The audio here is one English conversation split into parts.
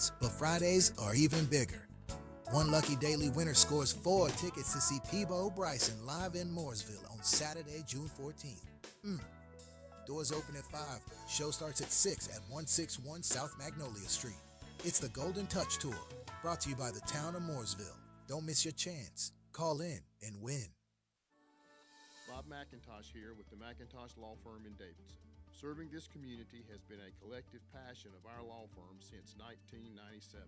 deals, but Fridays are even bigger. One lucky daily winner scores 4 tickets to see Peabo Bryson live in Mooresville on Saturday, June 14th. Doors open at 5. Show starts at 6 at 161 South Magnolia Street. It's the Golden Touch Tour, brought to you by the town of Mooresville. Don't miss your chance. Call in and win. Bob McIntosh here with the McIntosh Law Firm in Davidson. Serving this community has been a collective passion of our law firm since 1997.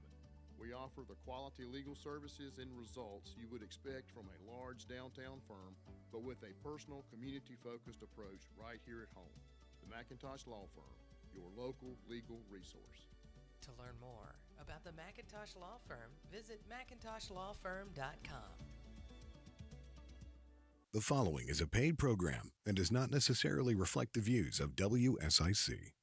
We offer the quality legal services and results you would expect from a large downtown firm, but with a personal, community-focused approach right here at home. The McIntosh Law Firm, your local legal resource. To learn more about the McIntosh Law Firm, visit McIntoshLawFirm.com. The following is a paid program and does not necessarily reflect the views of WSIC.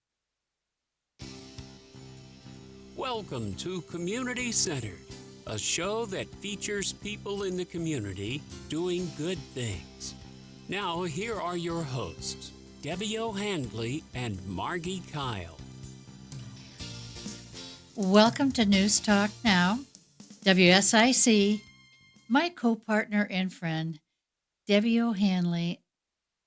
Welcome to Community Centered, a show that features people in the community doing good things. Now, here are your hosts, Debbie O'Handley and Margi Kyle. Welcome to News Talk Now, WSIC. My co-partner and friend, Debbie O'Handley,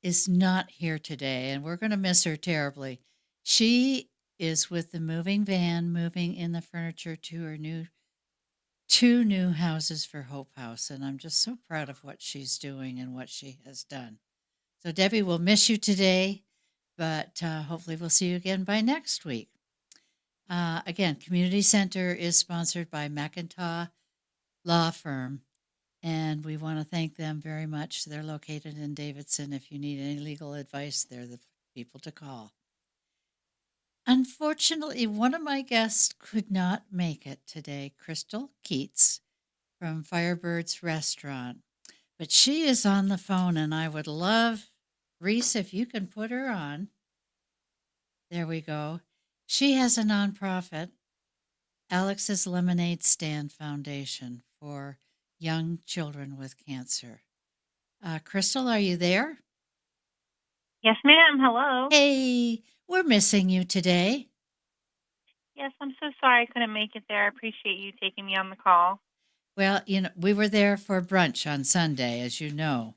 is not here today, and we're going to miss her terribly. She is with the moving van, moving in the furniture to her two new houses for Hope House, and I'm just so proud of what she's doing and what she has done. So Debbie, we'll miss you today, but hopefully we'll see you again by next week. Again, Community Center is sponsored by McIntosh Law Firm, and we want to thank them very much. They're located in Davidson. If you need any legal advice, they're the people to call. Unfortunately, one of my guests could not make it today, Crystal Keatts from Firebirds Restaurant. But she is on the phone, and I would love, Reese, if you can put her on. There we go. She has a nonprofit, Alex's Lemonade Stand Foundation, for young children with cancer. Crystal, are you there? Yes, ma'am. Hello. Hey, we're missing you today. Yes, I'm so sorry I couldn't make it there. I appreciate you taking me on the call. Well, we were there for brunch on Sunday, as you know.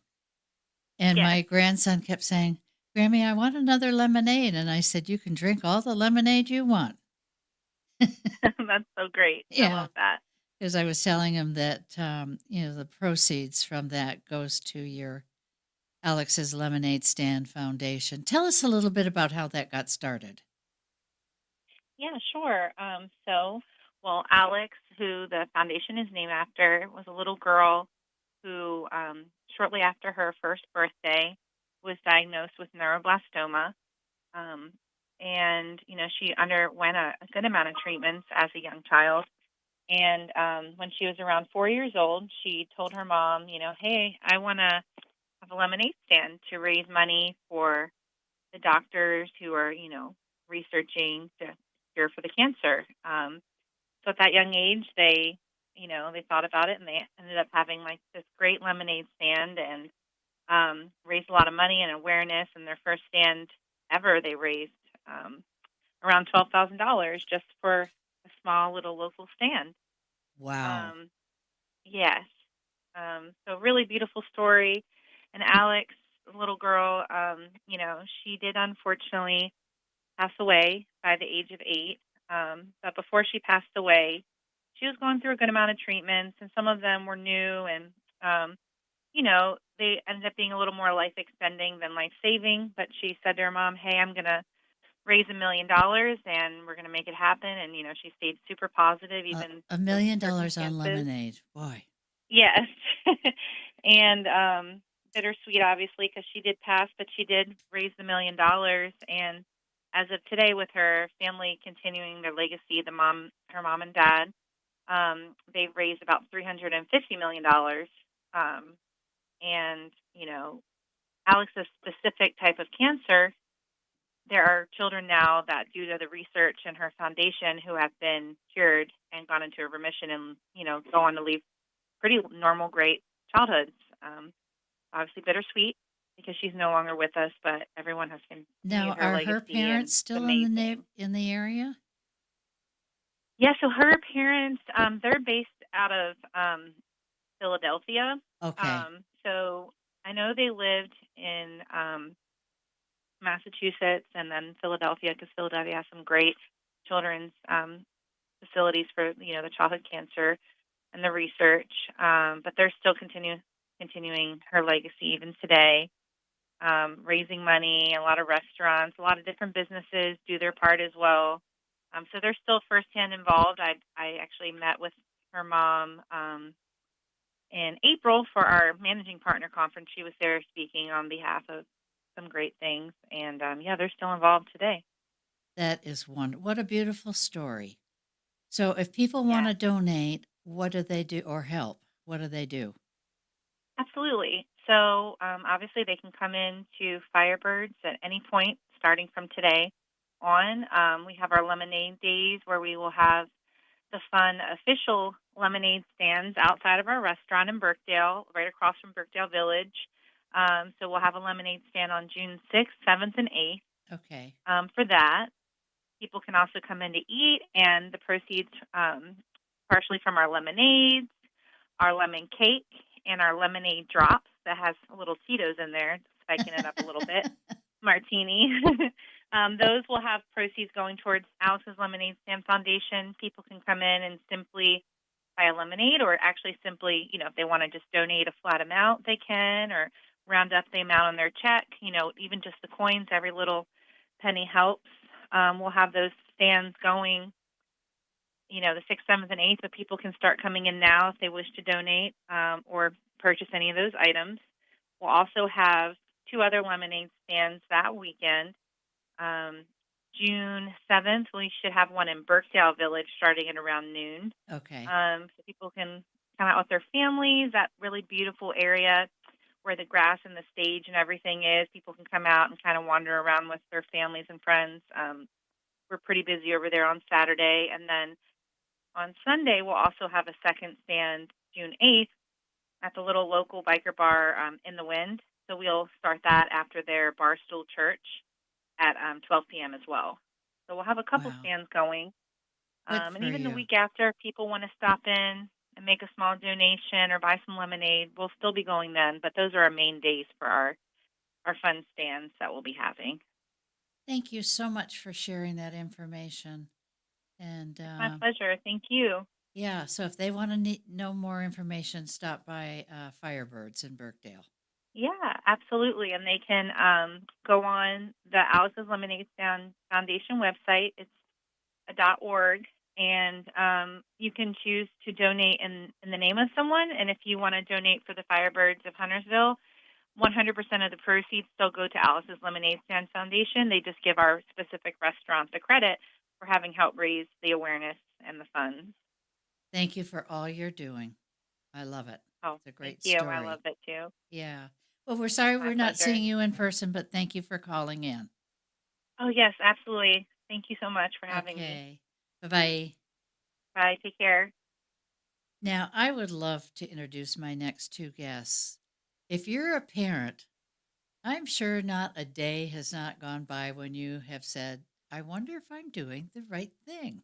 And Yes. my grandson kept saying, Grammy, I want another lemonade. And I said, you can drink all the lemonade you want. That's so great. I Yeah. love that. Because I was telling him that, the proceeds from that goes to your Alex's Lemonade Stand Foundation. Tell us a little bit about how that got started. Yeah, sure. Alex, who the foundation is named after, was a little girl who, shortly after her first birthday, was diagnosed with neuroblastoma. She underwent a good amount of treatments as a young child. And when she was around 4 years old, she told her mom, hey, I want to have a lemonade stand to raise money for the doctors who are, researching to cure for the cancer. So at that young age, they thought about it, and they ended up having like this great lemonade stand and raised a lot of money and awareness. And their first stand ever, they raised around $12,000 just for a small little local stand. Wow. Yes. So really beautiful story. And Alex, the little girl, she did unfortunately pass away by the age of 8. But before she passed away, she was going through a good amount of treatments, and some of them were new, and, they ended up being a little more life-extending than life-saving. But she said to her mom, hey, I'm going to raise $1 million, and we're going to make it happen. And, she stayed super positive. Even $1 million on lemonade. Boy. Yes. And bittersweet, obviously, because she did pass, but she did raise the $1 million. And as of today, with her family continuing their legacy, her mom and dad, they've raised about $350 million. Alex's specific type of cancer, there are children now that, due to the research in her foundation, who have been cured and gone into a remission and, go on to leave pretty normal, great childhoods. Obviously bittersweet because she's no longer with us, but everyone has continued Now, her are legacy. her parents still in the area? Yeah, so her parents, they're based out of Philadelphia. Okay. So I know they lived in Massachusetts and then Philadelphia, because Philadelphia has some great children's facilities for the childhood cancer and the research. But they're still continuing her legacy even today, raising money. A lot of restaurants, a lot of different businesses do their part as well. So they're still firsthand involved. I actually met with her mom in April for our managing partner conference. She was there speaking on behalf of some great things, and yeah, they're still involved today. That is what a beautiful story. So if people want Yeah, to donate, what do they do or help? What do they do? absolutely. So obviously they can come in to Firebirds at any point starting from today on. We have our lemonade days where we will have the fun official lemonade stands outside of our restaurant in Birkdale, right across from Birkdale Village. So we'll have a lemonade stand on June 6th, 7th, and 8th. Okay. For that, people can also come in to eat, and the proceeds partially from our lemonades, our lemon cake, and our lemonade drops that has a little Tito's in there, spiking it up a little bit, martini. Those will have proceeds going towards Alice's Lemonade Stand Foundation. People can come in and simply buy a lemonade, or actually simply, if they want to just donate a flat amount, they can, or round up the amount on their check. Even just the coins, every little penny helps. We'll have those stands going, the 6th, 7th, and 8th, but people can start coming in now if they wish to donate or purchase any of those items. We'll also have 2 other lemonade stands that weekend. June 7th, we should have one in Birkdale Village starting at around noon. Okay. So people can come out with their families, that really beautiful area where the grass and the stage and everything is. People can come out and kind of wander around with their families and friends. We're pretty busy over there on Saturday. And then on Sunday, we'll also have a second stand June 8th at the little local biker bar in the Wind. So we'll start that after their Barstool Church at 12 p.m. as well. So we'll have a couple Wow. stands going. Good And for even the you. week after, if people want to stop in and make a small donation or buy some lemonade, we'll still be going then. But those are our main days for our fun stands that we'll be having. Thank you so much for sharing that information. And My pleasure. Thank you. yeah, so if they want to know more information, stop by Firebirds in Birkdale. Yeah, absolutely. And they can go on the Alice's Lemonade Stand Foundation website. It's .org, and you can choose to donate in the name of someone. And if you want to donate for the Firebirds of Huntersville, 100% of the proceeds still go to Alice's Lemonade Stand Foundation. They just give our specific restaurant the credit for having helped raise the awareness and the funds. Thank you for all you're doing. I love it. Oh, It's a great thank you. story. I love it too. Yeah. Well, we're sorry My we're not pleasure. seeing you in person, but thank you for calling in. Oh, yes, absolutely. Thank you so much for having me. Okay. Bye-bye. Bye. Take care. Now, I would love to introduce my next 2 guests. If you're a parent, I'm sure not a day has not gone by when you have said, I wonder if I'm doing the right thing.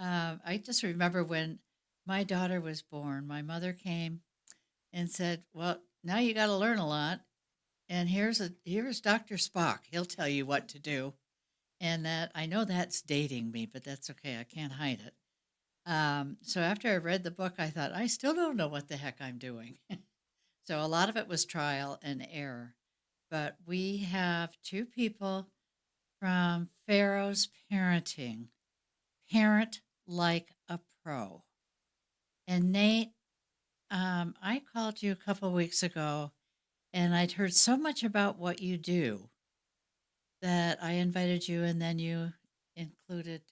I just remember when my daughter was born, my mother came and said, well, now you got to learn a lot. And here's Dr. Spock. He'll tell you what to do. And that I know that's dating me, but that's okay. I can't hide it. So after I read the book, I thought, I still don't know what the heck I'm doing. So a lot of it was trial and error. But we have 2 people from Pharos Parenting, Parent Like a Pro. And Nate, I called you a couple weeks ago, and I'd heard so much about what you do that I invited you, and then you included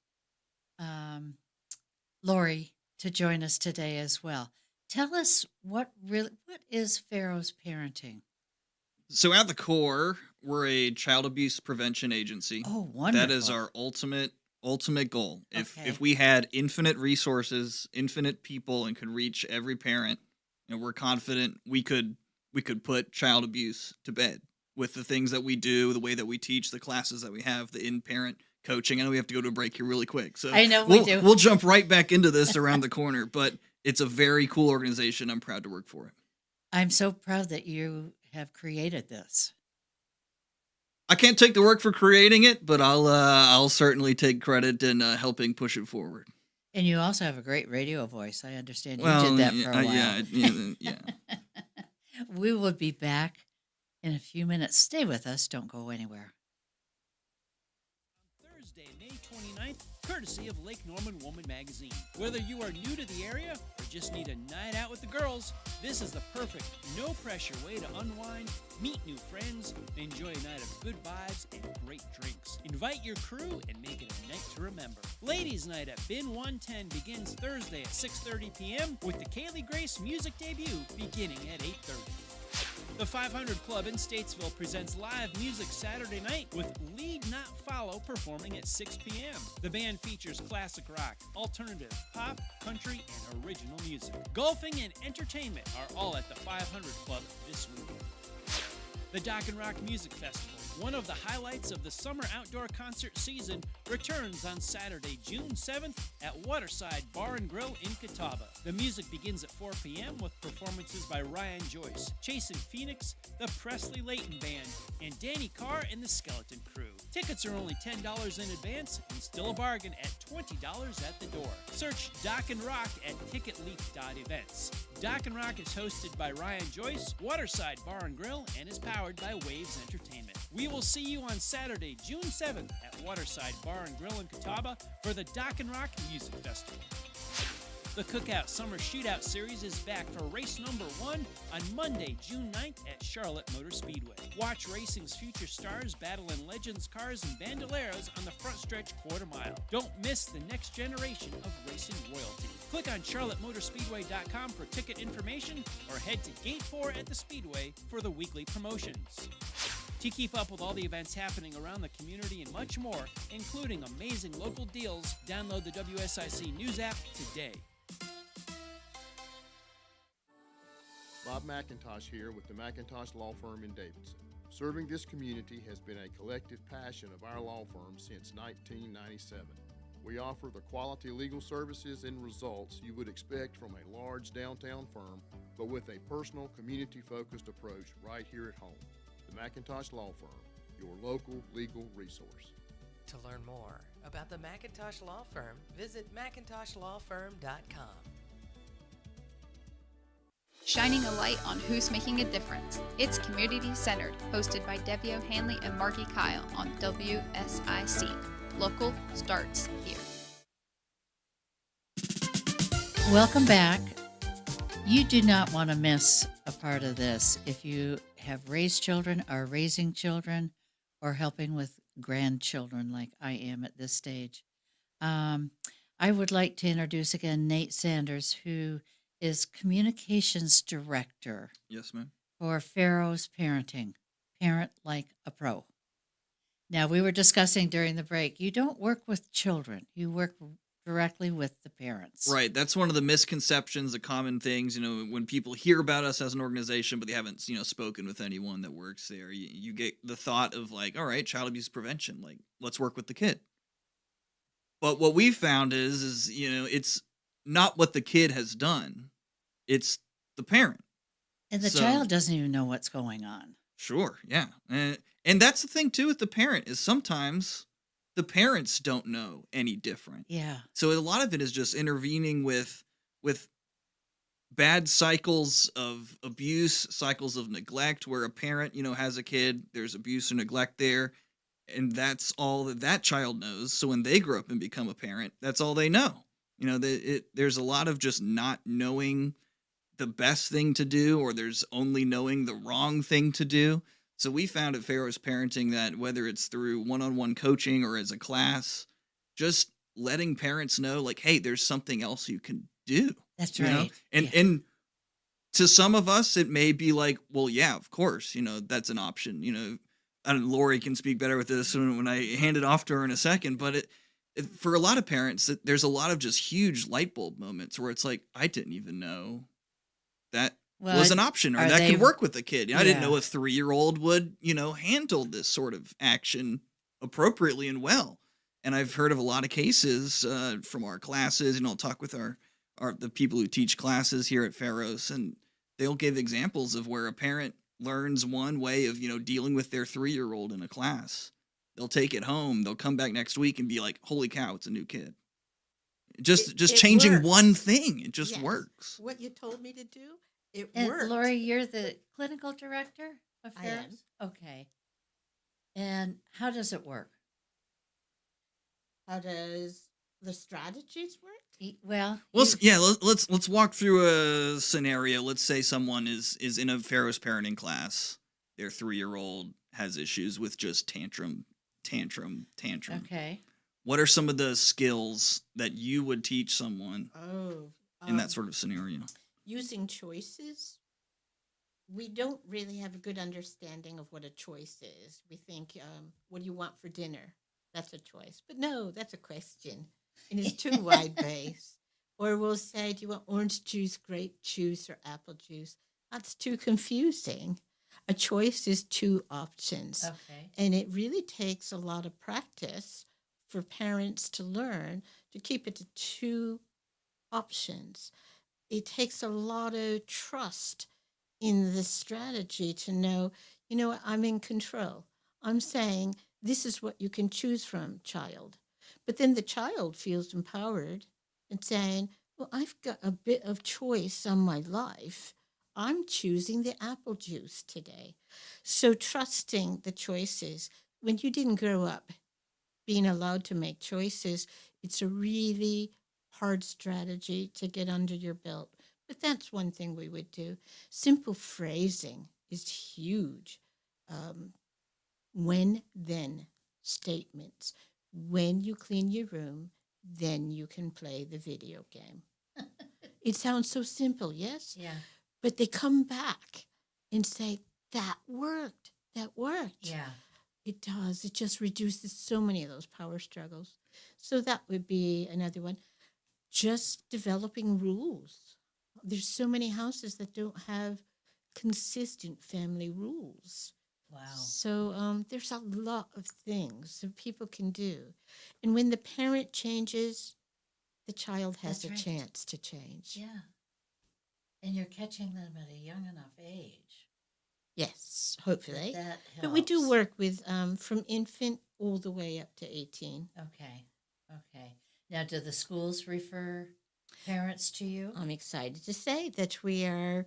Laurie to join us today as well. Tell us what is Pharos Parenting? So at the core, we're a child abuse prevention agency. Oh, wonderful. That is our ultimate goal. Okay. If we had infinite resources, infinite people, and could reach every parent, we're confident we could put child abuse to bed with the things that we do, the way that we teach, the classes that we have, the in-parent coaching. I know we have to go to a break here really quick. So I know we do. We'll jump right back into this around the corner, but it's a very cool organization. I'm proud to work for it. I'm so proud that you have created this. I can't take the work for creating it, but I'll certainly take credit in helping push it forward. And you also have a great radio voice. I understand you did that for a while. Yeah. We will be back in a few minutes. Stay with us. Don't go anywhere. Thursday, May 29th, courtesy of Lake Norman Woman Magazine. Whether you are new to the area or just need a night out with the girls, this is the perfect, no-pressure way to unwind, meet new friends, and enjoy a night of good vibes and great drinks. Invite your crew and make it a night to remember. Ladies' Night at Bin 110 begins Thursday at 6:30 p.m. with the Kaylee Grace music debut beginning at 8:30. The 500 Club in Statesville presents live music Saturday night with Lead Not Follow performing at 6 p.m. The band features classic rock, alternative, pop, country, and original music. Golfing and entertainment are all at the 500 Club this weekend. The Dock and Rock Music Festival, one of the highlights of the summer outdoor concert season, returns on Saturday, June 7th at Waterside Bar and Grill in Catawba. The music begins at 4 p.m. with performances by Ryan Joyce, Chasing Phoenix, the Presley Layton Band, and Danny Carr and the Skeleton Crew. Tickets are only $10 in advance and still a bargain at $20 at the door. Search Dock and Rock at ticketleap.events. Dock and Rock is hosted by Ryan Joyce, Waterside Bar and Grill, and is powered by Waves Entertainment. We will see you on Saturday, June 7th at Waterside Bar and Grill in Catawba for the Dock and Rock Music Festival. The Cookout Summer Shootout Series is back for race number 1 on Monday, June 9th at Charlotte Motor Speedway. Watch racing's future stars battle in Legends cars and Bandoleros on the front stretch quarter mile. Don't miss the next generation of racing royalty. Click on charlottemotorspeedway.com for ticket information or head to Gate 4 at the Speedway for the weekly promotions. To keep up with all the events happening around the community and much more, including amazing local deals, download the WSIC News app today. Bob McIntosh here with the McIntosh Law Firm in Davidson. Serving this community has been a collective passion of our law firm since 1997. We offer the quality legal services and results you would expect from a large downtown firm, but with a personal, community-focused approach right here at home. The McIntosh Law Firm, your local legal resource. To learn more about the McIntosh Law Firm, visit McIntoshLawFirm.com. Shining a light on who's making a difference. It's Community Centered, hosted by Debbie O'Hanley and Margi Kyle on WSIC. Local starts here. Welcome back. You do not want to miss a part of this. If you have raised children, are raising children, or helping with grandchildren like I am at this stage. I would like to introduce again Nate Saunders, who is Communications Director. Yes, ma'am. For Pharos Parenting, Parent Like a Pro. Now, we were discussing during the break, you don't work with children. You work directly with the parents. Right. That's one of the misconceptions, the common things, when people hear about us as an organization, but they haven't, spoken with anyone that works there. You get the thought of like, all right, child abuse prevention, like, let's work with the kid. But what we found is it's not what the kid has done. It's the parent. And the child doesn't even know what's going on. Sure, yeah. And that's the thing, too, with the parent, is sometimes the parents don't know any different. Yeah. So a lot of it is just intervening with bad cycles of abuse, cycles of neglect, where a parent, has a kid, there's abuse or neglect there, and that's all that child knows. So when they grow up and become a parent, that's all they know. There's a lot of just not knowing the best thing to do, or there's only knowing the wrong thing to do. So we found at Pharos Parenting that whether it's through one-on-one coaching or as a class, just letting parents know, like, hey, there's something else you can do. That's right. And to some of us, it may be like, well, yeah, of course, that's an option. And Laurie can speak better with this when I hand it off to her in a second, but for a lot of parents, there's a lot of just huge light bulb moments where it's like, I didn't even know that was an option, or that could work with a kid. I didn't know a 3-year-old would, handle this sort of action appropriately and well. And I've heard of a lot of cases from our classes, talk with the people who teach classes here at Pharos, and they'll give examples of where a parent learns one way of, dealing with their 3-year-old in a class. They'll take it home. They'll come back next week and be like, holy cow, it's a new kid. Just It changing works. one thing. It just Yes. works. What you told me to do, it And worked. Laurie, you're the clinical director of I Pharos? Okay. And how does it work? How does the strategies work? Well, Let's walk through a scenario. Let's say someone is in a Pharos parenting class. Their 3-year-old has issues with just tantrum. okay. What are some of the skills that you would teach someone in that sort of scenario? Using choices. We don't really have a good understanding of what a choice is. We think, what do you want for dinner? That's a choice. But no, that's a question. And it's too wide based. Or we'll say, do you want orange juice, grape juice, or apple juice? That's too confusing. A choice is 2 options. Okay. And it really takes a lot of practice for parents to learn to keep it to 2 options. It takes a lot of trust in the strategy to know, I'm in control. I'm saying, this is what you can choose from, child. But then the child feels empowered and saying, well, I've got a bit of choice on my life. I'm choosing the apple juice today. So trusting the choices. When you didn't grow up being allowed to make choices, it's a really hard strategy to get under your belt. But that's one thing we would do. Simple phrasing is huge. When, then statements. When you clean your room, then you can play the video game. It sounds so simple, yes? Yeah. But they come back and say, that worked. That worked. Yeah. It does. It just reduces so many of those power struggles. So that would be another one. Just developing rules. There's so many houses that don't have consistent family rules. Wow. So there's a lot of things that people can do. And when the parent changes, the child has That's a right. chance to change. Yeah. And you're catching them at a young enough age. Yes, hopefully. That helps. But we do work with from infant all the way up to 18. Okay. Now, do the schools refer parents to you? I'm excited to say that we are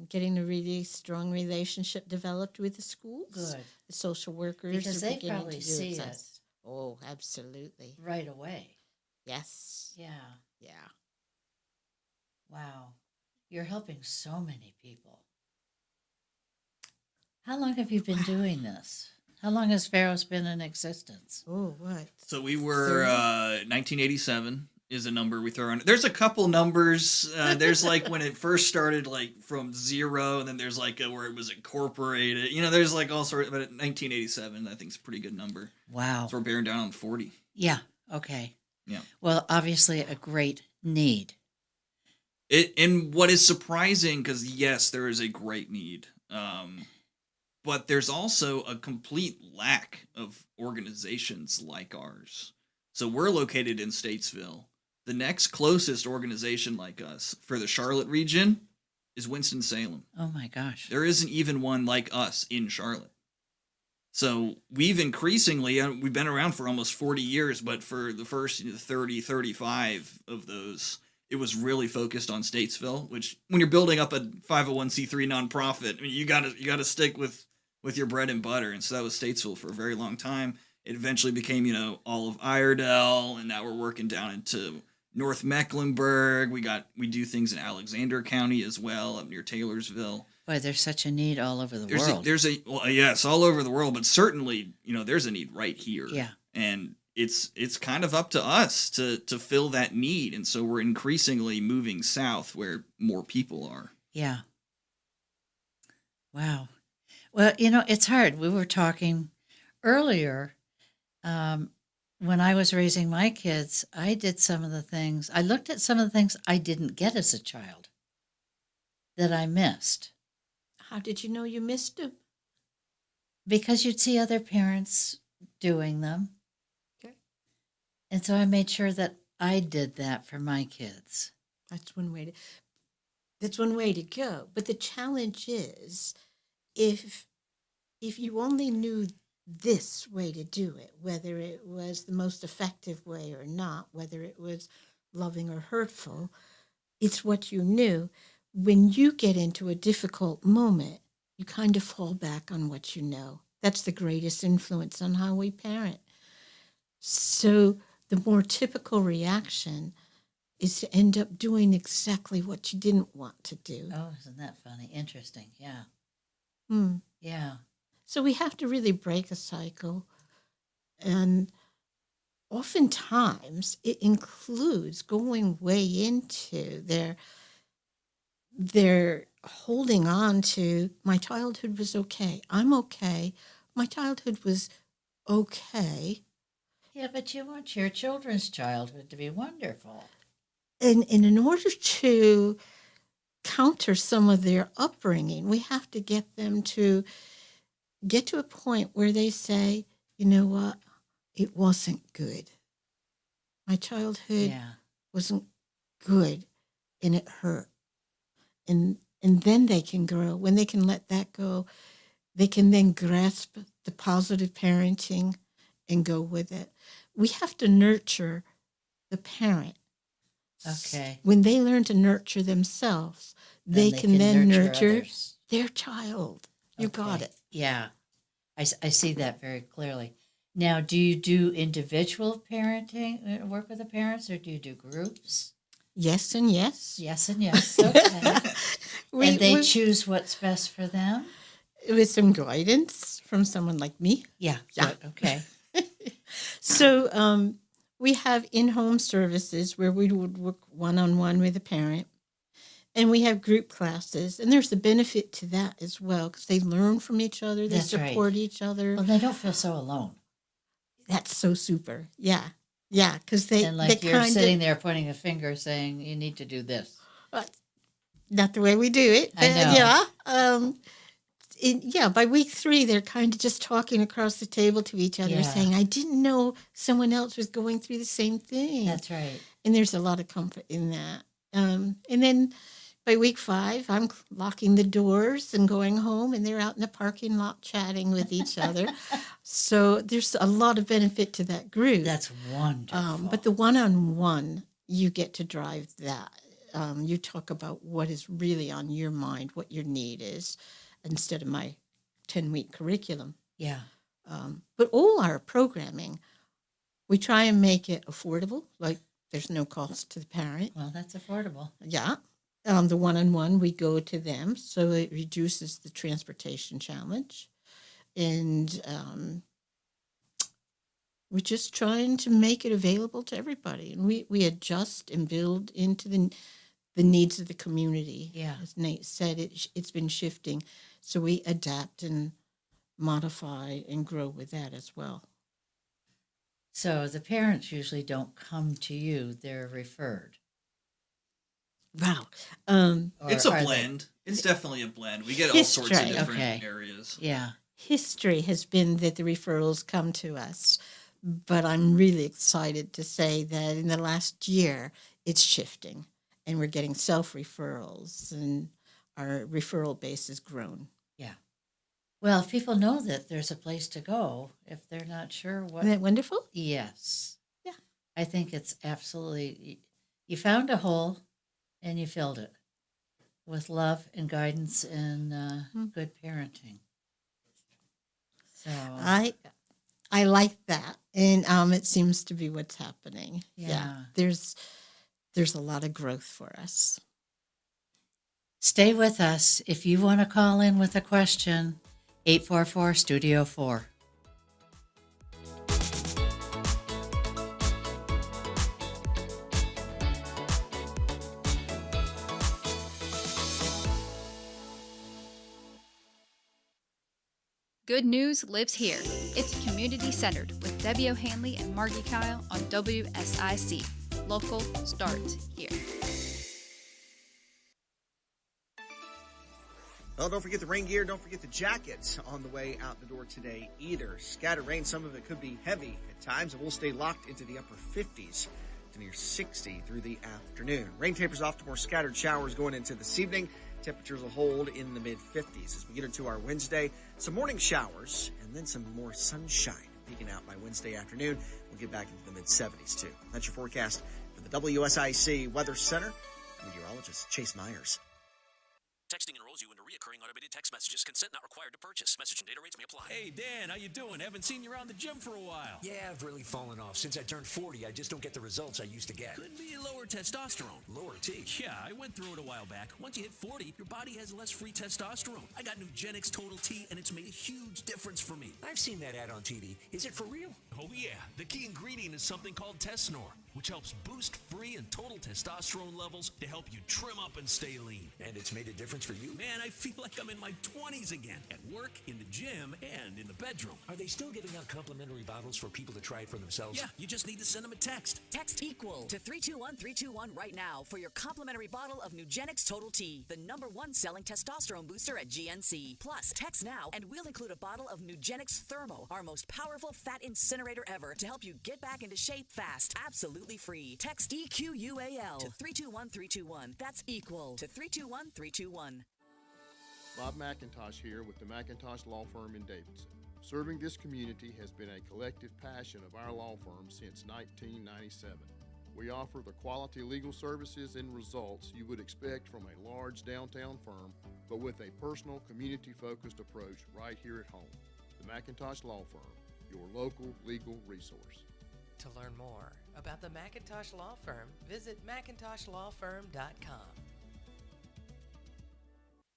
getting a really strong relationship developed with the schools. Good. The social workers Because are they beginning probably to do see with it us. Oh, absolutely. right away. Yes. Yeah. Yeah. Wow. You're helping so many people. How long have you been doing this? How long has Pharos been in existence? Oh, what? So we were 1987 is a number we throw on. There's a couple numbers. There's like when it first started, like from 0, and then there's like where it was incorporated. There's like all sorts. But 1987, I think is a pretty good number. Wow. So we're bearing down on 40. Yeah. Okay. Yeah. Well, obviously a great need. And what is surprising, because yes, there is a great need, but there's also a complete lack of organizations like ours. So we're located in Statesville. The next closest organization like us for the Charlotte region is Winston-Salem. Oh my gosh. There isn't even one like us in Charlotte. So we've increasingly, we've been around for almost 40 years, but for the first 30, 35 of those, it was really focused on Statesville, which when you're building up a 501c3 nonprofit, I mean, you gotta stick with your bread and butter. And so that was Statesville for a very long time. It eventually became, all of Iredell, and now we're working down into North Mecklenburg. We do things in Alexander County as well, up near Taylorsville. Boy, there's such a need all over the world. Yes, all over the world, but certainly, there's a need right here. Yeah. And it's kind of up to us to fill that need. And so we're increasingly moving south where more people are. Yeah. Wow. Well, it's hard. We were talking earlier when I was raising my kids, I looked at some of the things I didn't get as a child that I missed. How did you know you missed them? Because you'd see other parents doing them. Okay. And so I made sure that I did that for my kids. That's one way to go. But the challenge is if you only knew this way to do it, whether it was the most effective way or not, whether it was loving or hurtful, it's what you knew. When you get into a difficult moment, you kind of fall back on what you know. That's the greatest influence on how we parent. So the more typical reaction is to end up doing exactly what you didn't want to do. Oh, isn't that funny? Interesting. Yeah. Hmm. Yeah. So we have to really break a cycle. And oftentimes it includes going way into their holding on to, my childhood was okay. I'm okay. My childhood was okay. Yeah, but you want your children's childhood to be wonderful. And in order to counter some of their upbringing, we have to get them to get to a point where they say, you know what, it wasn't good. My childhood wasn't good and it hurt. And then they can grow. When they can let that go, they can then grasp the positive parenting and go with it. We have to nurture the parent. Okay. When they learn to nurture themselves, they can then nurture their child. You got it. Yeah. I see that very clearly. Now, do you do individual parenting, work with the parents, or do you do groups? Yes and yes. Yes and yes. Okay. And they choose what's best for them? With some guidance from someone like me. Yeah. Good. Okay. So we have in-home services where we would work one-on-one with a parent. And we have group classes. And there's a benefit to that as well because they learn from each other. They support each other. Well, they don't feel so alone. That's so super. Yeah. Yeah, because they... And like you're sitting there pointing a finger saying, you need to do this. Not the way we do it. I know. Yeah. By week 3, they're kind of just talking across the table to each other saying, I didn't know someone else was going through the same thing. That's right. And there's a lot of comfort in that. And then by week 5, I'm locking the doors and going home, and they're out in the parking lot chatting with each other. So there's a lot of benefit to that group. That's wonderful. But the one-on-one, you get to drive that. You talk about what is really on your mind, what your need is, instead of my 10-week curriculum. Yeah. But all our programming, we try and make it affordable, like there's no cost to the parent. Well, that's affordable. Yeah. The one-on-one, we go to them, so it reduces the transportation challenge. And we're just trying to make it available to everybody. And we adjust and build into the needs of the community. Yeah. As Nate said, it's been shifting. So we adapt and modify and grow with that as well. So the parents usually don't come to you, they're referred. Wow. It's a blend. It's definitely a blend. We get all sorts of different areas. Yeah. History has been that the referrals come to us, but I'm really excited to say that in the last year, it's shifting, and we're getting self-referrals, and our referral base has grown. Yeah. Well, if people know that there's a place to go, if they're not sure what... Isn't that wonderful? Yes. Yeah. I think it's absolutely... You found a hole, and you filled it with love and guidance and good parenting. So I like that, and it seems to be what's happening. Yeah. There's a lot of growth for us. Stay with us. If you want to call in with a question, 844-STUDIO-4. Good news lives here. It's community-centered with Debbie O'Hanley and Margi Kyle on WSIC. Local starts here. Well, don't forget the rain gear. Don't forget the jacket on the way out the door today either. Scattered rain, some of it could be heavy at times, and we'll stay locked into the upper 50s to near 60 through the afternoon. Rain tapers off to more scattered showers going into this evening. Temperatures will hold in the mid-50s. As we get into our Wednesday, some morning showers and then some more sunshine peeking out by Wednesday afternoon. We'll get back into the mid-70s too. That's your forecast for the WSIC Weather Center. Meteorologist Chase Myers. Texting enrolls you into reoccurring automated text messages. Consent not required to purchase. Message and data rates may apply. Hey, Dan, how you doing? Haven't seen you around the gym for a while. Yeah, I've really fallen off. Since I turned 40, I just don't get the results I used to get. Could be lower testosterone. Lower T? Yeah, I went through it a while back. Once you hit 40, your body has less free testosterone. I got Nugenix Total T, and it's made a huge difference for me. I've seen that ad on TV. Is it for real? Oh, yeah. The key ingredient is something called Tesnor, which helps boost free and total testosterone levels to help you trim up and stay lean. And it's made a difference for you? Man, I feel like I'm in my 20s again, at work, in the gym, and in the bedroom. Are they still giving out complimentary bottles for people to try it for themselves? Yeah, you just need to send them a text. Text EQUAL to 321321 right now for your complimentary bottle of Nugenix Total T, the #1 selling testosterone booster at GNC. Plus, text now and we'll include a bottle of Nugenix Thermo, our most powerful fat incinerator ever, to help you get back into shape fast. Absolutely free. Text EQUAL to 321321. That's EQUAL to 321321. Bob McIntosh here with the McIntosh Law Firm in Davidson. Serving this community has been a collective passion of our law firm since 1997. We offer the quality legal services and results you would expect from a large downtown firm, but with a personal, community-focused approach right here at home. The McIntosh Law Firm, your local legal resource. To learn more about the McIntosh Law Firm, visit McIntoshLawFirm.com.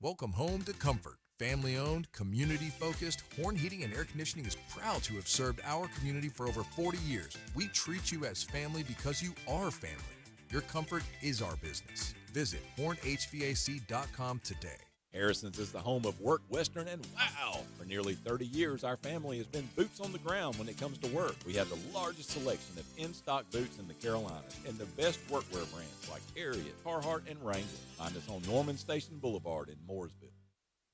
Welcome home to Comfort. Family-owned, community-focused, Horn Heating and Air Conditioning is proud to have served our community for over 40 years. We treat you as family because you are family. Your comfort is our business. Visit hornhvac.com today. Harrison's is the home of Work Western, and wow! For nearly 30 years, our family has been boots on the ground when it comes to work. We have the largest selection of in-stock boots in the Carolinas and the best workwear brands like Harriet, Carhartt, and Wrangler. Find us on Norman Station Boulevard in Mooresville.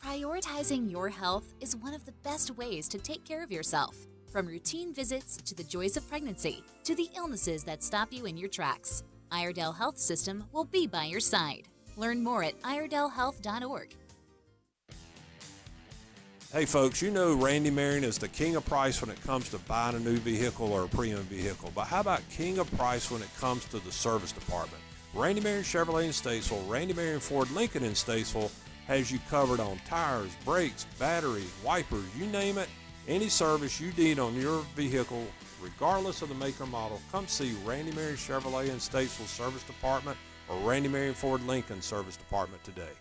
Prioritizing your health is one of the best ways to take care of yourself. From routine visits to the joys of pregnancy to the illnesses that stop you in your tracks, Iredell Health System will be by your side. Learn more at iredellhealth.org. Hey folks, you know Randy Marion is the king of price when it comes to buying a new vehicle or a pre-owned vehicle. But how about king of price when it comes to the service department? Randy Marion Chevrolet in Statesville, Randy Marion Ford Lincoln in Statesville has you covered on tires, brakes, batteries, wipers, you name it. Any service you need on your vehicle, regardless of the make or model, come see Randy Marion Chevrolet in Statesville Service Department or Randy Marion Ford Lincoln Service Department today.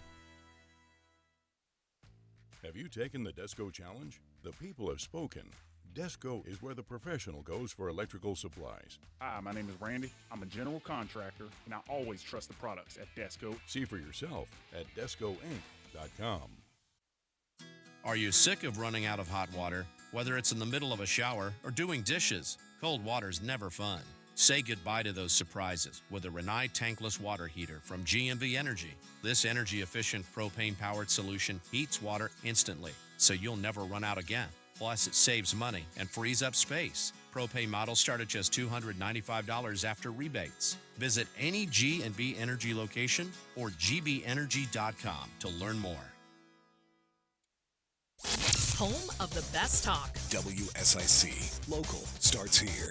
Have you taken the Desco Challenge? The people have spoken. Desco is where the professional goes for electrical supplies. Hi, my name is Randy. I'm a general contractor, and I always trust the products at Desco. See for yourself at DescoInc.com. Are you sick of running out of hot water? Whether it's in the middle of a shower or doing dishes, cold water's never fun. Say goodbye to those surprises with a Rinnai tankless water heater from GMV Energy. This energy-efficient propane-powered solution heats water instantly, so you'll never run out again. Plus, it saves money and frees up space. Propane models start at just $295 after rebates. Visit any G&B Energy location or gbenergy.com to learn more. Home of the best talk. WSIC. Local starts here.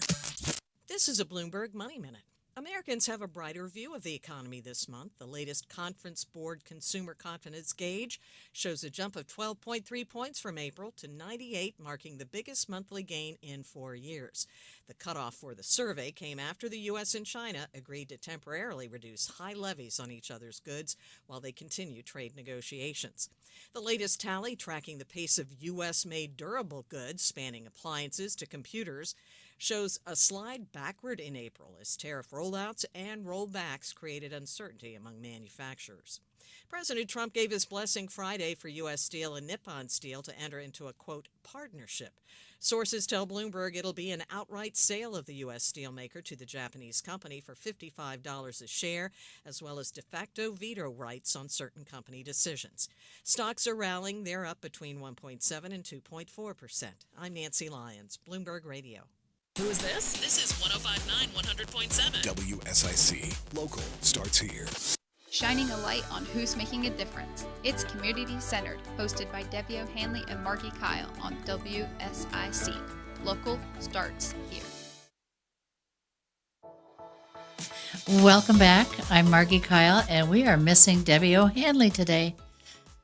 This is a Bloomberg Money Minute. Americans have a brighter view of the economy this month. The latest Conference Board Consumer Confidence Gauge shows a jump of 12.3 points from April to 98, marking the biggest monthly gain in 4 years. The cutoff for the survey came after the U.S. and China agreed to temporarily reduce high levies on each other's goods while they continue trade negotiations. The latest tally, tracking the pace of U.S.-made durable goods spanning appliances to computers, shows a slide backward in April as tariff rollouts and rollbacks created uncertainty among manufacturers. President Trump gave his blessing Friday for U.S. Steel and Nippon Steel to enter into a, quote, partnership. Sources tell Bloomberg it'll be an outright sale of the U.S. steelmaker to the Japanese company for $55 a share, as well as de facto veto rights on certain company decisions. Stocks are rallying. They're up between 1.7 and 2.4%. I'm Nancy Lyons, Bloomberg Radio. Who is this? This is 105.9 100.7. WSIC. Local starts here. Shining a light on who's making a difference. It's Community Centered, hosted by Debbie O'Hanley and Margi Kyle on WSIC. Local starts here. Welcome back. I'm Margi Kyle, and we are missing Debbie O'Hanley today.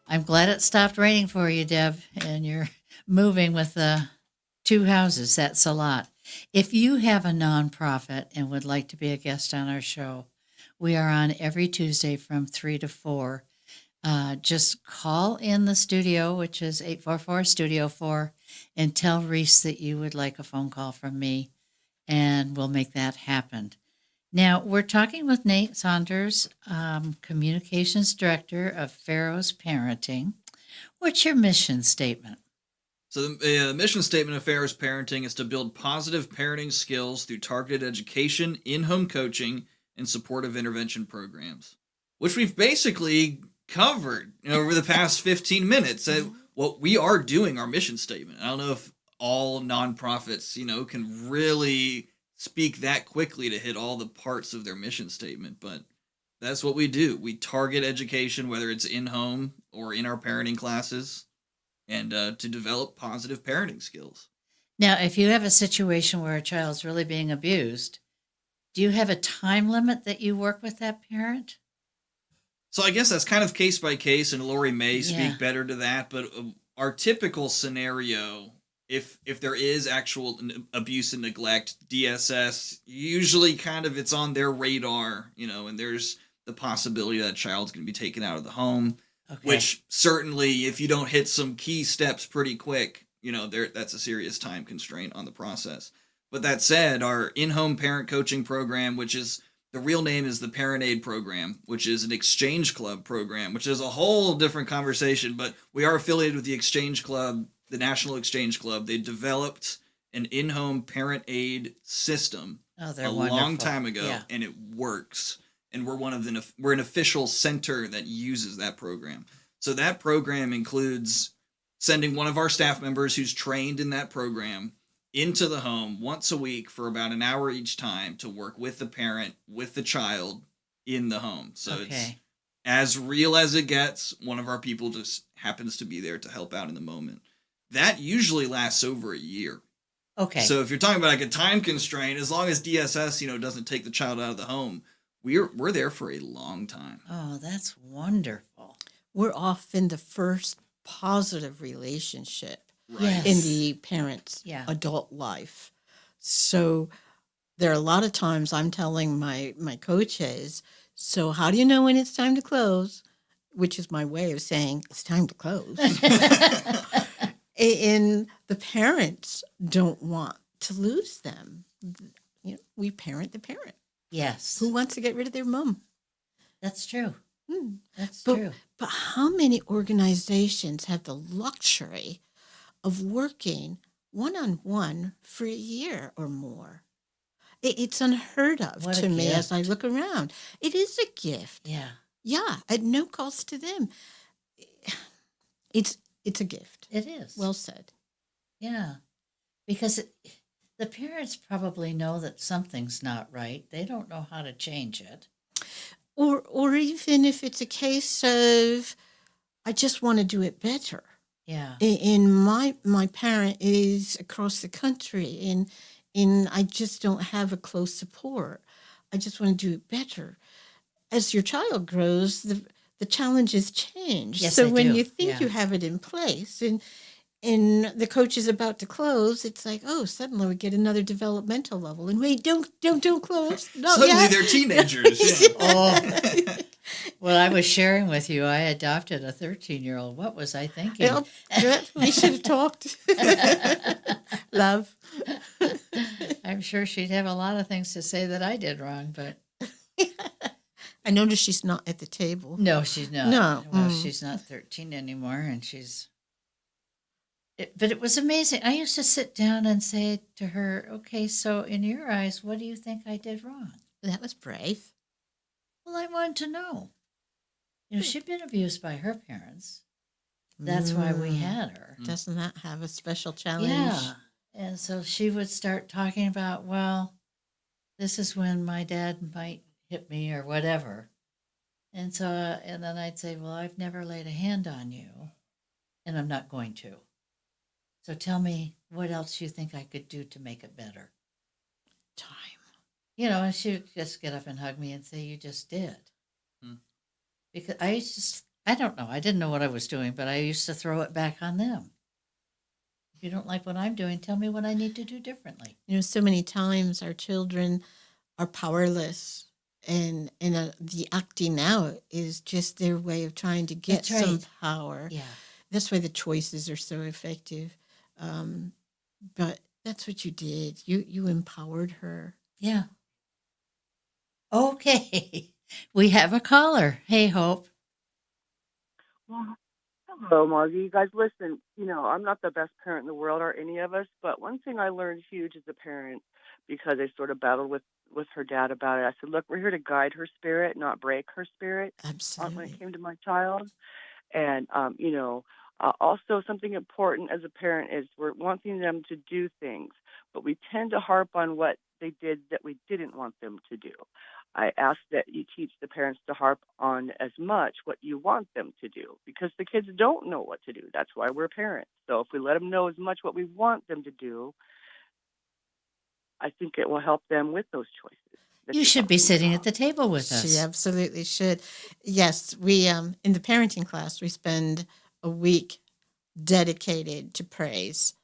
I'm glad it stopped raining for you, Deb, and you're moving with the 2 houses. That's a lot. If you have a nonprofit and would like to be a guest on our show, we are on every Tuesday from 3 to 4. Just call in the studio, which is 844-STUDIO-4, and tell Reese that you would like a phone call from me, and we'll make that happen. Now, we're talking with Nate Saunders, Communications Director of Pharos Parenting. What's your mission statement? So the mission statement of Pharos Parenting is to build positive parenting skills through targeted education, in-home coaching, and supportive intervention programs, which we've basically covered over the past 15 minutes. What we are doing, our mission statement. I don't know if all nonprofits, can really speak that quickly to hit all the parts of their mission statement, but that's what we do. We target education, whether it's in-home or in our parenting classes, and to develop positive parenting skills. Now, if you have a situation where a child's really being abused, do you have a time limit that you work with that parent? So I guess that's kind of case by case, and Laurie may speak better to that. But our typical scenario, if there is actual abuse and neglect, DSS, usually kind of it's on their radar, and there's the possibility that child's going to be taken out of the home, which certainly if you don't hit some key steps pretty quick, that's a serious time constraint on the process. But that said, our in-home parent coaching program, which is the real name is the Parent Aid Program, which is an Exchange Club program, which is a whole different conversation. But we are affiliated with the Exchange Club, the National Exchange Club. They developed an in-home parent aid system long time ago, and it works. And we're an official center that uses that program. So that program includes sending one of our staff members who's trained in that program into the home once a week for about an hour each time to work with the parent, with the child in the home. So it's as real as it gets. One of our people just happens to be there to help out in the moment. That usually lasts over a year. Okay. So if you're talking about like a time constraint, as long as DSS, doesn't take the child out of the home, we're there for a long time. Oh, that's wonderful. We're often the first positive relationship Yes. in the parent's adult life. So there are a lot of times I'm telling my coaches, so how do you know when it's time to close? Which is my way of saying it's time to close. And the parents don't want to lose them. We parent the parent. Yes. Who wants to get rid of their mom? That's true. That's but, true. But how many organizations have the luxury of working one-on-one for a year or more? It's unheard of to me as I look around. It is a gift. Yeah. Yeah, at no cost to them. It's a gift. It is. Well said. Yeah. Because the parents probably know that something's not right. They don't know how to change it. Or even if it's a case of, I just want to do it better. Yeah. And my parent is across the country, and I just don't have a close support. I just want to do it better. As your child grows, the challenges change. Yes, so they when do. you think you have it in place, and the coach is about to close, it's like, oh, suddenly we get another developmental level. And wait, don't close. Suddenly they're teenagers. Yeah. Oh. Well, I was sharing with you, I adopted a 13-year-old. What was I thinking? We should have talked. Love. I'm sure she'd have a lot of things to say that I did wrong, but I noticed she's not at the table. no, she's not. No. Well, she's not 13 anymore, and but it was amazing. I used to sit down and say to her, okay, so in your eyes, what do you think I did wrong? That was brave. Well, I wanted to know. She'd been abused by her parents. That's why we had her. Doesn't that have a special challenge? Yeah. And so she would start talking about, well, this is when my dad might hit me or whatever. And so, and then I'd say, well, I've never laid a hand on you, and I'm not going to. So tell me what else you think I could do to make it better. Time. And she would just get up and hug me and say, you just did. Because I don't know. I didn't know what I was doing, but I used to throw it back on them. If you don't like what I'm doing, tell me what I need to do differently. So many times our children are powerless, and the acting out is just their way of trying to get some power. Yeah. That's why the choices are so effective. But that's what you did. You empowered her. Yeah. Okay. We have a caller. Hey, Hope. Well, hello, Margie. You guys, listen, I'm not the best parent in the world, or any of us, but one thing I learned huge as a parent, because I sort of battled with her dad about it, I said, look, we're here to guide her spirit, not break her spirit. Absolutely. When it came to my child. And, also something important as a parent is we're wanting them to do things, but we tend to harp on what they did that we didn't want them to do. I ask that you teach the parents to harp on as much what you want them to do, because the kids don't know what to do. That's why we're parents. So if we let them know as much what we want them to do, I think it will help them with those choices. You should be sitting at the table with us. She absolutely should. Yes, we in the parenting class, we spend a week dedicated to praise,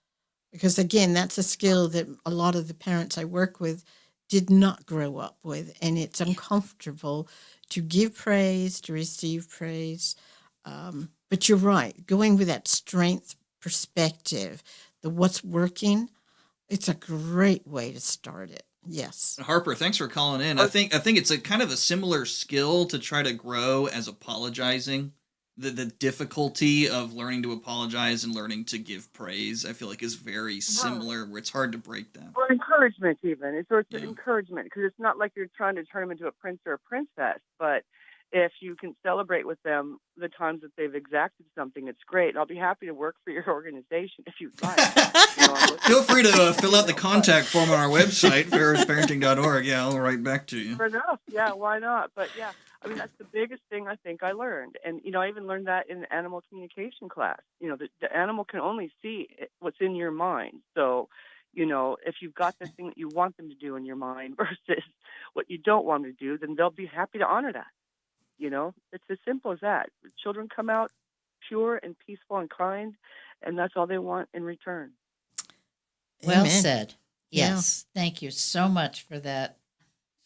because again, that's a skill that a lot of the parents I work with did not grow up with, and it's uncomfortable to give praise, to receive praise. But you're right, going with that strength perspective, the what's working, it's a great way to start it. Yes. Harper, thanks for calling in. I think it's a kind of a similar skill to try to grow as apologizing. The difficulty of learning to apologize and learning to give praise, I feel like, is very similar, where it's hard to break that. Or encouragement, even. It's sort of encouragement, because it's not like you're trying to turn them into a prince or a princess, but if you can celebrate with them the times that they've exacted something, it's great. And I'll be happy to work for your organization if you'd like. Feel free to fill out the contact form on our website, pharosparenting.org. Yeah, I'll write back to you. Fair enough. Yeah, why not? But yeah, that's the biggest thing I think I learned. And, I even learned that in animal communication class. The animal can only see what's in your mind. So, if you've got the thing that you want them to do in your mind versus what you don't want them to do, then they'll be happy to honor that. It's as simple as that. Children come out pure and peaceful and kind, and that's all they want in return. Well Amen. said. Yes. Yeah. Thank you so much for that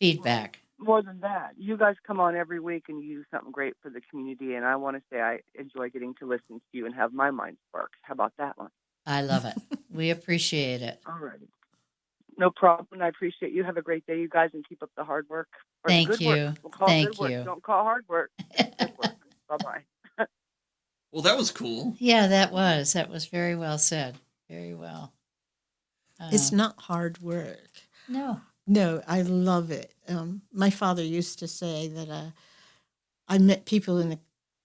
feedback. More than that, you guys come on every week and you do something great for the community, and I want to say I enjoy getting to listen to you and have my mind sparked. How about that one? I love it. We appreciate it. All righty. No problem. I appreciate you. Have a great day, you guys, and keep up the hard work. Thank you. Work. We'll call Thank good work. you. Don't call hard work. Good work. Bye-bye. Well, that was cool. Yeah, that was very well said. Very well. It's not hard work. No. No, I love it. My father used to say that I met people in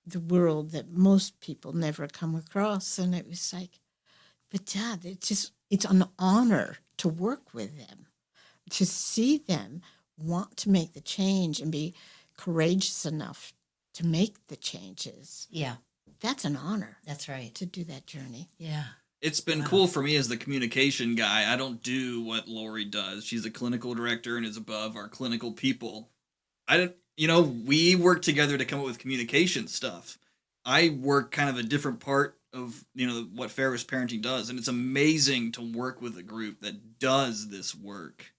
the world that most people never come across, and it was like, but Dad, it's an honor to work with them, to see them want to make the change and be courageous enough to make the changes. Yeah. That's an honor. That's right. To do that journey. Yeah. It's been cool for me as the communication guy. I don't do what Laurie does. She's a clinical director and is above our clinical people. We work together to come up with communication stuff. I work kind of a different part of, what Pharos Parenting does. And it's amazing to work with a group that does this work.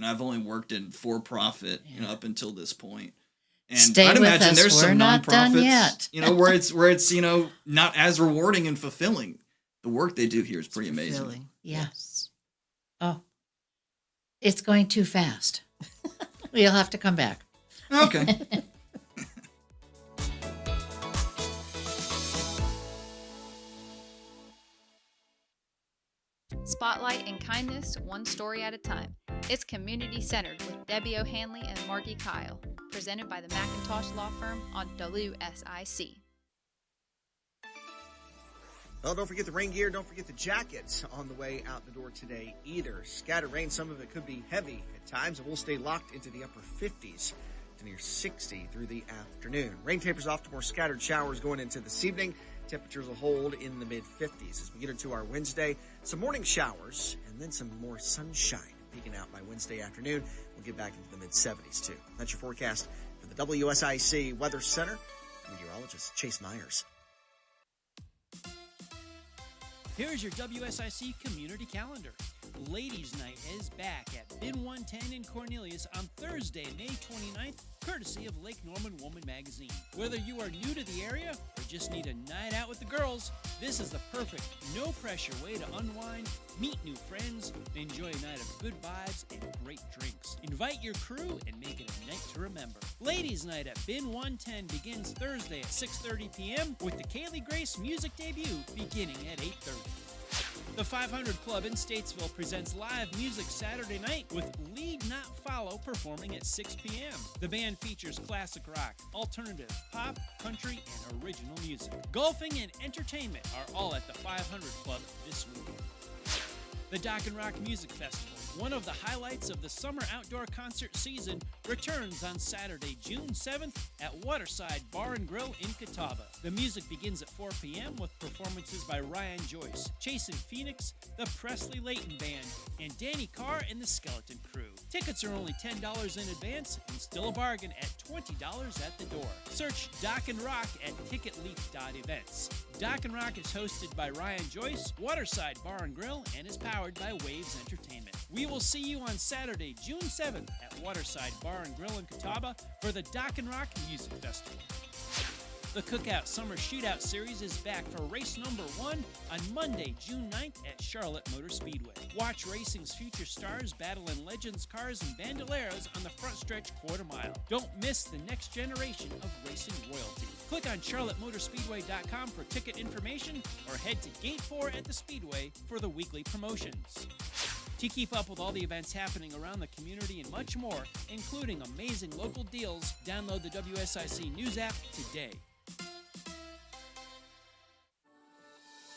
I've only worked in for-profit, up until this point. And Stay I'd with imagine us. there's We're some not done nonprofits, yet. where it's not as rewarding and fulfilling. The work they do here is pretty amazing. Yes. Oh, it's going too fast. You'll have to come back. Okay. Spotlight and kindness, one story at a time. It's community centered with Debbie O'Hanley and Margi Kyle, presented by the McIntosh Law Firm on WSIC. Well, don't forget the rain gear. Don't forget the jackets on the way out the door today either. Scattered rain, some of it could be heavy at times, and we'll stay locked into the upper 50s to near 60 through the afternoon. Rain tapers off to more scattered showers going into this evening. Temperatures will hold in the mid-50s. As we get into our Wednesday, some morning showers and then some more sunshine peeking out by Wednesday afternoon. We'll get back into the mid-70s too. That's your forecast for the WSIC Weather Center. Meteorologist Chase Myers. Here's your WSIC community calendar. Ladies' Night is back at Bin 110 in Cornelius on Thursday, May 29th, courtesy of Lake Norman Woman Magazine. Whether you are new to the area or just need a night out with the girls, this is the perfect, no-pressure way to unwind, meet new friends, and enjoy a night of good vibes and great drinks. Invite your crew and make it a night to remember. Ladies' Night at Bin 110 begins Thursday at 6:30 p.m. with the Kaylee Grace music debut beginning at 8:30. The 500 Club in Statesville presents live music Saturday night with Lead Not Follow performing at 6 p.m. The band features classic rock, alternative, pop, country, and original music. Golfing and entertainment are all at the 500 Club this weekend. The Dock and Rock Music Festival, one of the highlights of the summer outdoor concert season, returns on Saturday, June 7th at Waterside Bar and Grill in Catawba. The music begins at 4 p.m. with performances by Ryan Joyce, Chasen Phoenix, the Presley Layton Band, and Danny Carr and the Skeleton Crew. Tickets are only $10 in advance and still a bargain at $20 at the door. Search Dock and Rock at ticketleap.events. Dock and Rock is hosted by Ryan Joyce, Waterside Bar and Grill, and is powered by Waves Entertainment. We will see you on Saturday, June 7th at Waterside Bar and Grill in Catawba for the Dock and Rock Music Festival. The Cookout Summer Shootout Series is back for race number 1 on Monday, June 9th at Charlotte Motor Speedway. Watch racing's future stars battle in Legends cars and bandoleros on the front stretch quarter mile. Don't miss the next generation of racing royalty. Click on charlottemotorspeedway.com for ticket information or head to Gate 4 at the Speedway for the weekly promotions. To keep up with all the events happening around the community and much more, including amazing local deals, download the WSIC News app today.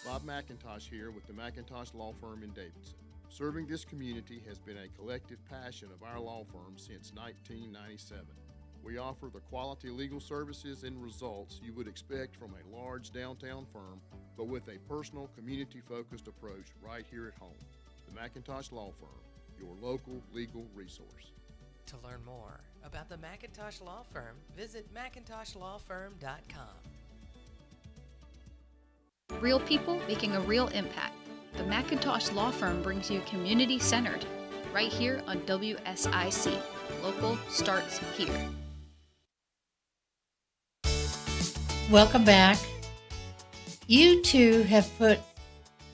Bob McIntosh here with the McIntosh Law Firm in Davidson. Serving this community has been a collective passion of our law firm since 1997. We offer the quality legal services and results you would expect from a large downtown firm, but with a personal, community-focused approach right here at home. The McIntosh Law Firm, your local legal resource. To learn more about the McIntosh Law Firm, visit McIntoshLawFirm.com. Real people making a real impact. The McIntosh Law Firm brings you community centered, right here on WSIC. Local starts here. Welcome back. You two have put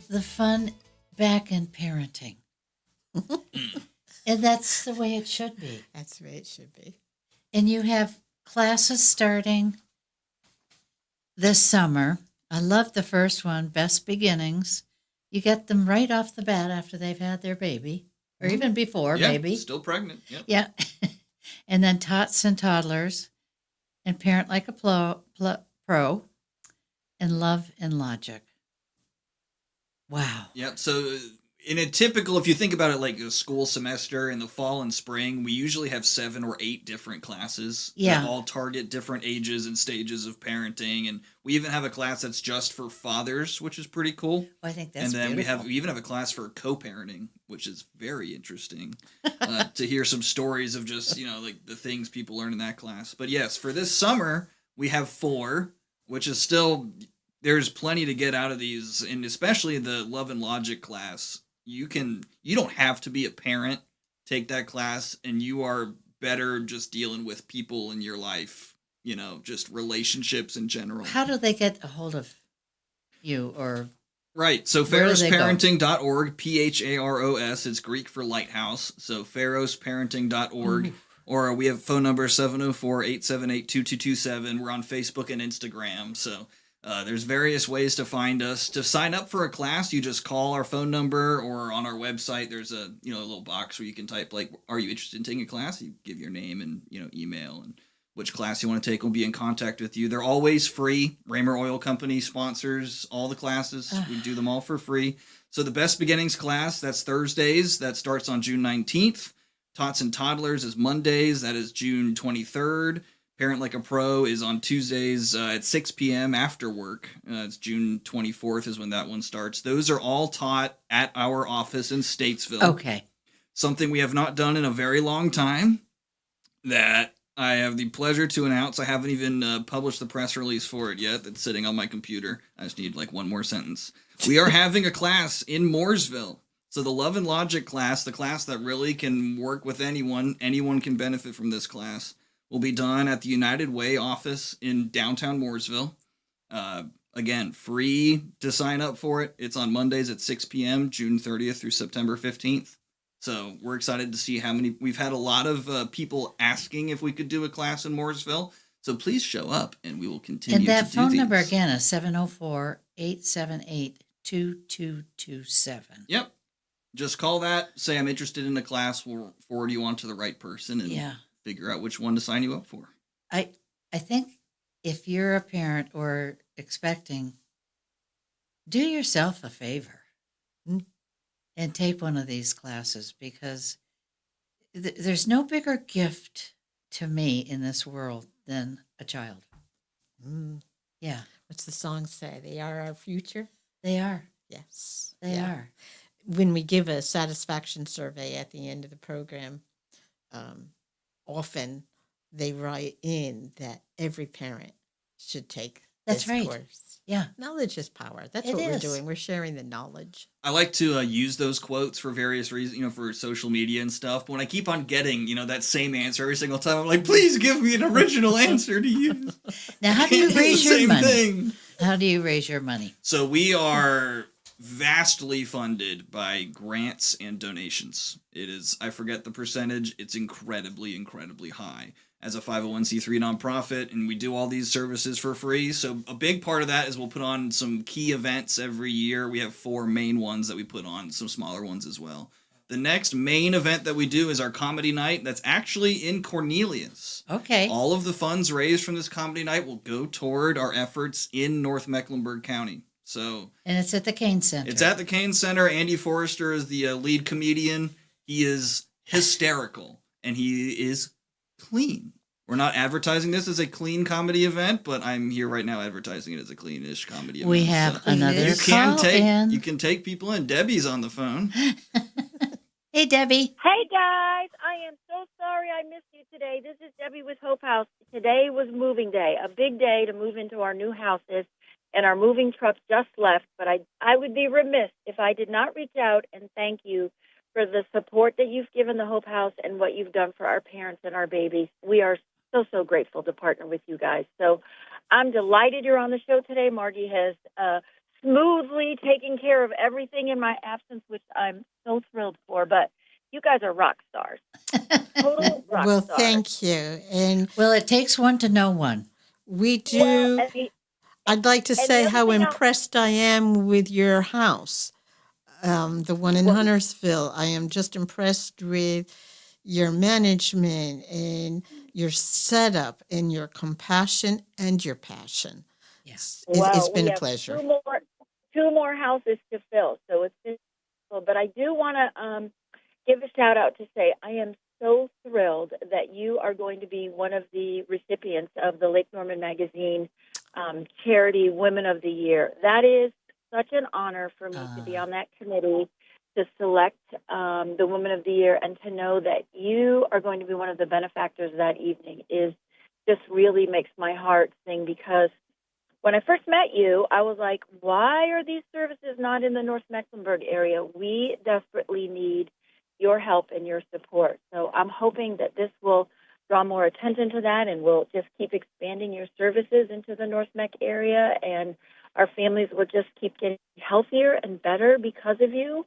the fun back in parenting. And that's the way it should be. That's the way it should be. And you have classes starting this summer. I love the first one, Best Beginnings. You get them right off the bat after they've had their baby, or even before baby. Still pregnant. Yep. Yeah. And then Tots and Toddlers, and Parent Like a Pro, and Love and Logic. Wow. Yep. So in a typical, if you think about it like a school semester in the fall and spring, we usually have 7 or 8 different classes that all target different ages and stages of parenting. And we even have a class that's just for fathers, which is pretty cool. I think that's And then beautiful. we even have a class for co-parenting, which is very interesting to hear some stories of just, like the things people learn in that class. But yes, for this summer, we have 4, which is still, there's plenty to get out of these. And especially the Love and Logic class. You don't have to be a parent, take that class, and you are better just dealing with people in your life, just relationships in general. How do they get a hold of you or Right. So Where do they go? pharosparenting.org, Pharos, it's Greek for lighthouse. So pharosparenting.org. Ooh. Or we have phone number 704-878-2227. We're on Facebook and Instagram. So there's various ways to find us. To sign up for a class, you just call our phone number, or on our website, there's a little box where you can type, like, are you interested in taking a class? You give your name and email and which class you want to take. We'll be in contact with you. They're always free. Raymer Oil Company sponsors all the classes. We do them all for free. So the Best Beginnings class, that's Thursdays. That starts on June 19th. Tots and Toddlers is Mondays. That is June 23rd. Parent Like a Pro is on Tuesdays at 6 p.m. after work. It's June 24th is when that one starts. Those are all taught at our office in Statesville. Okay. Something we have not done in a very long time that I have the pleasure to announce. I haven't even published the press release for it yet. That's sitting on my computer. I just need like one more sentence. We are having a class in Mooresville. So the Love and Logic class, the class that really can work with anyone can benefit from this class, will be done at the United Way office in downtown Mooresville. Again, free to sign up for it. It's on Mondays at 6 p.m., June 30th through September 15th. So we're excited to see how many. We've had a lot of people asking if we could do a class in Mooresville. So please show up, and we will continue And that to do phone these. number again is 704-878-2227. Yep. Just call that, say I'm interested in a class, we'll forward you on to the right person and figure out which one to sign you up for. I think if you're a parent or expecting, do yourself a favor and take one of these classes, because there's no bigger gift to me in this world than a child. Yeah. What's the song say? They are our future? They are. Yes. They are. When we give a satisfaction survey at the end of the program, often they write in that every parent should take That's this right. course. Yeah. Knowledge is power. That's It what we're is. doing. We're sharing the knowledge. I like to use those quotes for various reasons, for social media and stuff. But when I keep on getting, that same answer every single time, I'm like, please give me an original answer to use. Now, how do you It's the raise your same money? thing. How do you raise your money? So we are vastly funded by grants and donations. It is, I forget the percentage, it's incredibly, incredibly high. As a 501c3 nonprofit, and we do all these services for free. So a big part of that is we'll put on some key events every year. We have 4 main ones that we put on, some smaller ones as well. The next main event that we do is our comedy night. That's actually in Cornelius. Okay. All of the funds raised from this comedy night will go toward our efforts in North Mecklenburg County. So, And it's at the Kane Center. it's at the Kane Center. Andy Forrester is the lead comedian. He is hysterical, and he is clean. We're not advertising this as a clean comedy event, but I'm here right now advertising it as a cleanish comedy event. We have another you can call take in. You can take people in. Debbie's on the phone. Hey, Debbie. Hey, guys. I am so sorry I missed you today. This is Debbie with Hope House. Today was moving day, a big day to move into our new houses, and our moving truck just left. But I would be remiss if I did not reach out and thank you for the support that you've given the Hope House and what you've done for our parents and our babies. We are so grateful to partner with you guys. So I'm delighted you're on the show today. Margie has smoothly taken care of everything in my absence, which I'm so thrilled for. But you guys are rock stars. Total rock Well, stars. thank you. And well, it takes one to know one. We do. Well, I'd like to and say the how other thing I'll- impressed I am with your house, the one in Huntersville. I am just impressed with your management and your setup and your compassion and your passion. Yes, it's we been a have pleasure. Two more houses to fill, so it's been full. But I do want to give a shout out to say I am so thrilled that you are going to be one of the recipients of the Lake Norman Magazine Charity Women of the Year. That is such an honor for me to be on that committee, to select the Women of the Year, and to know that you are going to be one of the benefactors that evening is just really makes my heart sing, because when I first met you, I was like, why are these services not in the North Mecklenburg area? We desperately need your help and your support. So I'm hoping that this will draw more attention to that, and we'll just keep expanding your services into the North Meck area. And our families will just keep getting healthier and better because of you.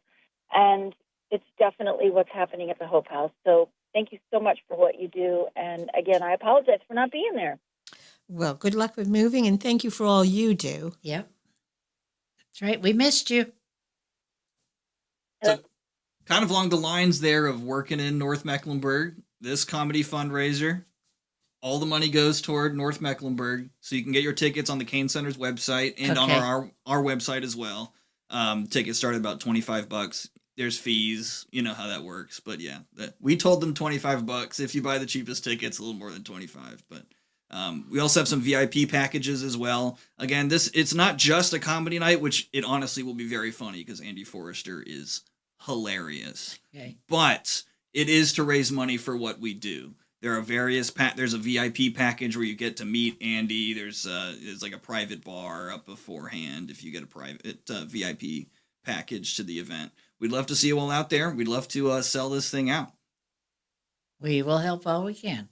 And it's definitely what's happening at the Hope House. So thank you so much for what you do. And again, I apologize for not being there. Well, good luck with moving, and thank you for all you do. Yep. That's right. We missed you. So, kind of along the lines there of working in North Mecklenburg, this comedy fundraiser, all the money goes toward North Mecklenburg. So you can get your tickets on the Kane Center's website and on our website as well. Tickets start at about $25. There's fees. You know how that works. But yeah, we told them $25. If you buy the cheapest tickets, a little more than 25. But we also have some VIP packages as well. Again, it's not just a comedy night, which it honestly will be very funny because Andy Forrester is hilarious. Okay. But it is to raise money for what we do. There are various there's a VIP package where you get to meet Andy. There's like a private bar up beforehand if you get a private VIP package to the event. We'd love to see you all out there. We'd love to sell this thing out. We will help all we can.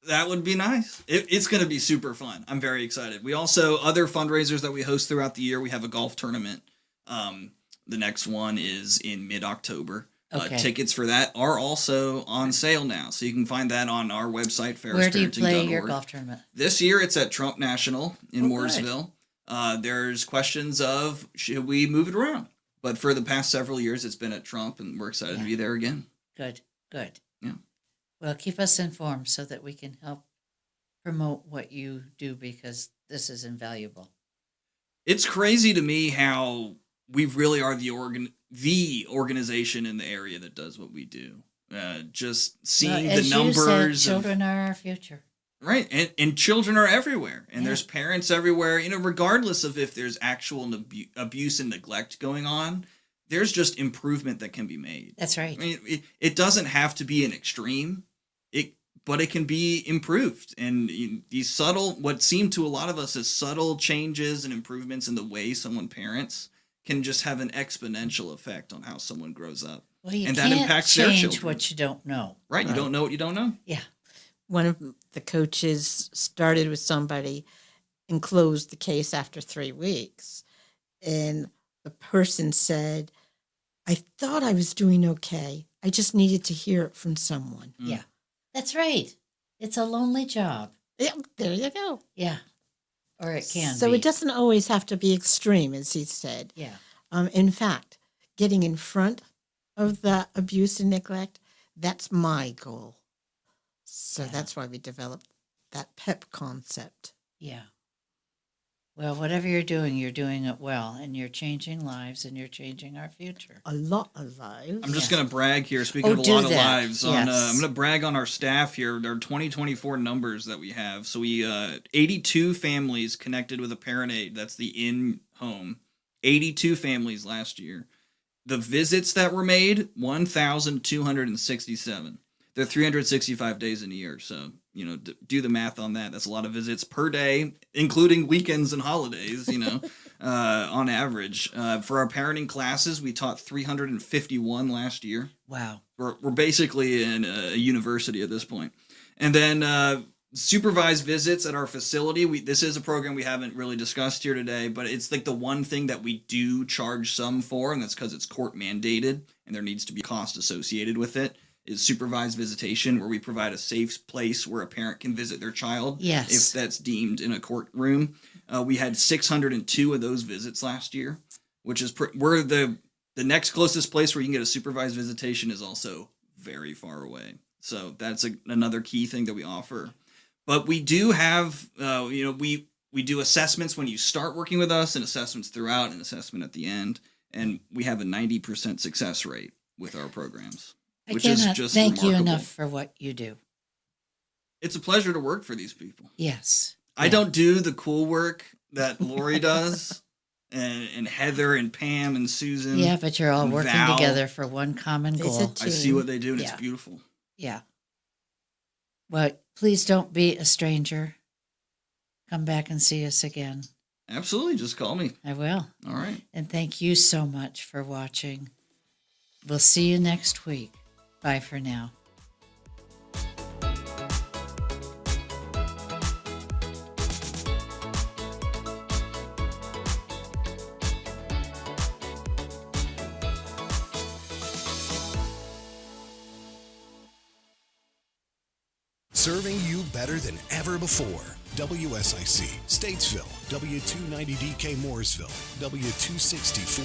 That would be nice. It's going to be super fun. I'm very excited. We also, other fundraisers that we host throughout the year, we have a golf tournament. The next one is in mid-October. Okay. Tickets for that are also on sale now. So you can find that on our website, pharos.parenting.org. Where do you play your golf tournament? This year it's at Trump National in good. Mooresville. There's questions of, should we move it around? But for the past several years, it's been at Trump, and we're excited to be there again. Good. Yeah. Well, keep us informed so that we can help promote what you do because this is invaluable. It's crazy to me how we really are the organization in the area that does what we do. Just seeing the numbers. You said, children are our future. Right. And children are everywhere. And there's parents everywhere. You know, regardless of if there's actual abuse and neglect going on, there's just improvement that can be made. That's right. I mean, it doesn't have to be an extreme, but it can be improved. And these subtle, what seem to a lot of us as subtle changes and improvements in the way someone parents can just have an exponential effect on how someone grows up. Well, you and can't that impacts their change children. what you don't know. Right. You don't know what you don't know. Yeah. One of the coaches started with somebody and closed the case after 3 weeks. And the person said, I thought I was doing okay. I just needed to hear it from someone. Yeah. That's right. It's a lonely job. Yeah, there you go. Yeah. Or it can So be. it doesn't always have to be extreme, as he said. Yeah. In fact, getting in front of the abuse and neglect, that's my goal. So that's why we developed that PEP concept. Yeah. Well, whatever you're doing it well, and you're changing lives, and you're changing our future. A lot of lives. I'm just going to brag here. Speaking of a lot of lives, Yes. I'm going to brag on our staff here. Our 2024 numbers that we have. So we 82 families connected with a parent aid. That's the in-home. 82 families last year. The visits that were made, 1,267. They're 365 days in a year. So, do the math on that. That's a lot of visits per day, including weekends and holidays, on average. For our parenting classes, we taught 351 last year. Wow. We're basically in a university at this point. And then supervised visits at our facility. This is a program we haven't really discussed here today, but it's like the one thing that we do charge some for, and that's because it's court mandated, and there needs to be cost associated with it. Is supervised visitation, where we provide a safe place where a parent can visit their child. Yes. If that's deemed in a courtroom. We had 602 of those visits last year, which is we're the next closest place where you can get a supervised visitation is also very far away. So that's another key thing that we offer. But we do have, we do assessments when you start working with us, and assessments throughout, and assessment at the end, and we have a 90% success rate with our programs. I Which cannot is just thank you remarkable. enough for what you do. It's a pleasure to work for these people. Yes. I don't do the cool work that Laurie does, and Heather and Pam and Susan. Yeah, but you're all and working Val. together for one common goal. I see what they do, and Yeah. it's beautiful. Yeah. Well, please don't be a stranger. Come back and see us again. Absolutely. Just call me. I will. All right. And thank you so much for watching. We'll see you next week. Bye for now. serving you better than ever before. WSIC, Statesville, W290DK Mooresville, W264